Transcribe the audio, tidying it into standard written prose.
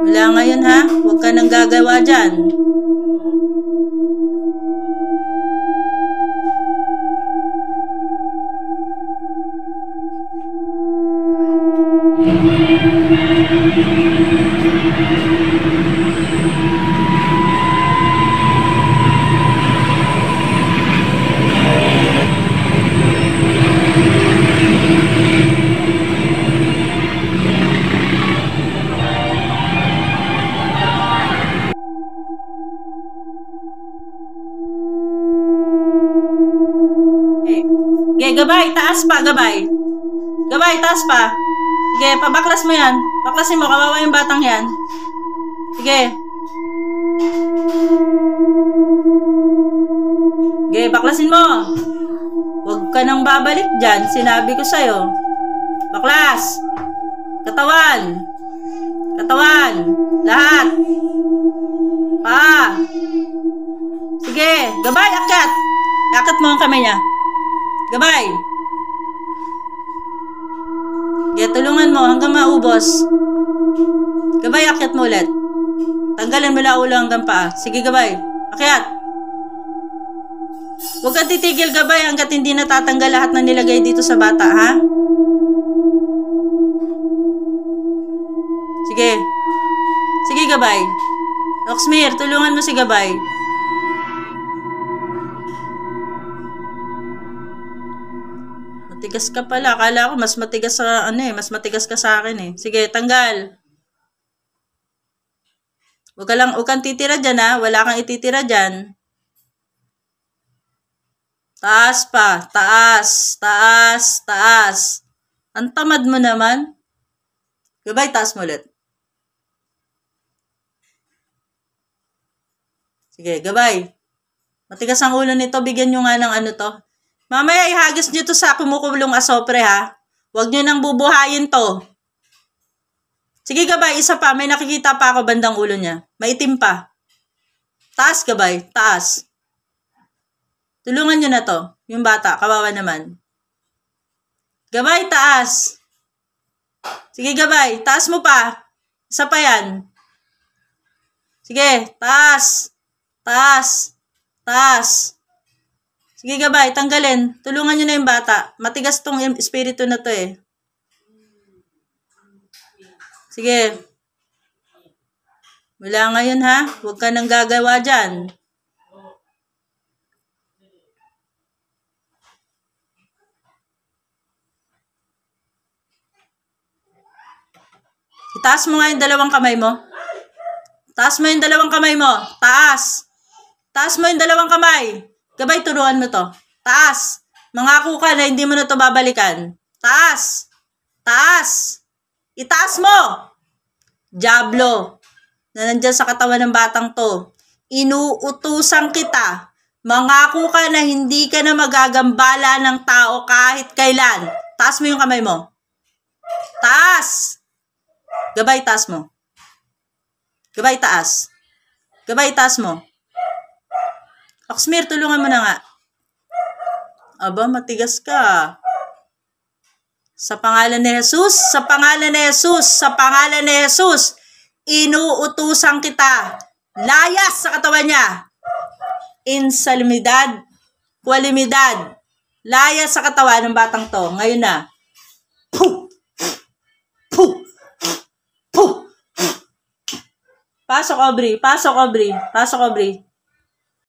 Wala ngayon ha. Huwag ka nang gagawa dyan. Sige, gabay, taas pa, gabay. Gabay, taas pa. Sige, pabaklas mo yan. Baklasin mo, kawawa yung batang yan. Sige. Sige, baklasin mo. Huwag ka nang babalik dyan. Sinabi ko sa'yo. Baklas. Katawan. Katawan. Lahat. Sige, gabay, akyat. Akyat mo ang kamay niya. Gabay. Sige, tulungan mo hanggang maubos. Gabay, akyat mo ulit. Tanggalin mo lang ulo hanggang paa. Sige, gabay. Akyat. Huwag kang titigil, gabay, hanggat hindi natatanggal lahat na nilagay dito sa bata, ha? Sige. Sige, gabay. Roxmere, tulungan mo si gabay. Matigas ka pala. Akala ko mas matigas sa mas matigas ka sa akin eh. Sige, tanggal. Huwag kang titira dyan ha. Wala kang ititira dyan. Taas pa. Taas. Taas. Taas. Ang tamad mo naman. Gabay, taas mo ulit. Sige, gabay. Matigas ang ulo nito. Bigyan nyo nga ng to. Mamaya ihagis nyo to sa kumukulong asopre ha. Huwag nyo nang bubuhayin to. Sige, gabay. Isa pa. May nakikita pa ako bandang ulo niya. Maitim pa. Taas, gabay. Taas. Tulungan nyo na to. Yung bata. Kawawa naman. Gabay, taas. Sige, gabay. Taas mo pa. Isa pa yan. Sige, taas. Taas. Taas. Sige, gabay. Tanggalin. Tulungan nyo na yung bata. Matigas tong espiritu na to eh. Sige. Wala ngayon ha. Huwag ka nang gagawa dyan. Itaas mo nga yung dalawang kamay mo. Taas mo yung dalawang kamay mo. Taas. Taas mo yung dalawang kamay. Gabay, turuan mo to. Taas. Mangako ka na hindi mo na to babalikan. Taas. Taas. Itaas mo. Diablo. Na nandyan sa katawan ng batang to. Inuutusan kita. Mangako ka na hindi ka na magagambala ng tao kahit kailan. Taas mo yung kamay mo. Taas. Gabay, taas mo. Gabay, taas. Gabay, taas mo. Roxmere, tulungan mo na nga. Aba, matigas ka. Sa pangalan ni Jesus, sa pangalan ni Jesus, sa pangalan ni Jesus, inuutusan kita. Layas sa katawan niya. Insalimidad, kwalimidad. Layas sa katawan ng batang to. Ngayon na. Puh! Puh! Puh! Pasok, Aubrey. Pasok, Aubrey. Pasok, Aubrey.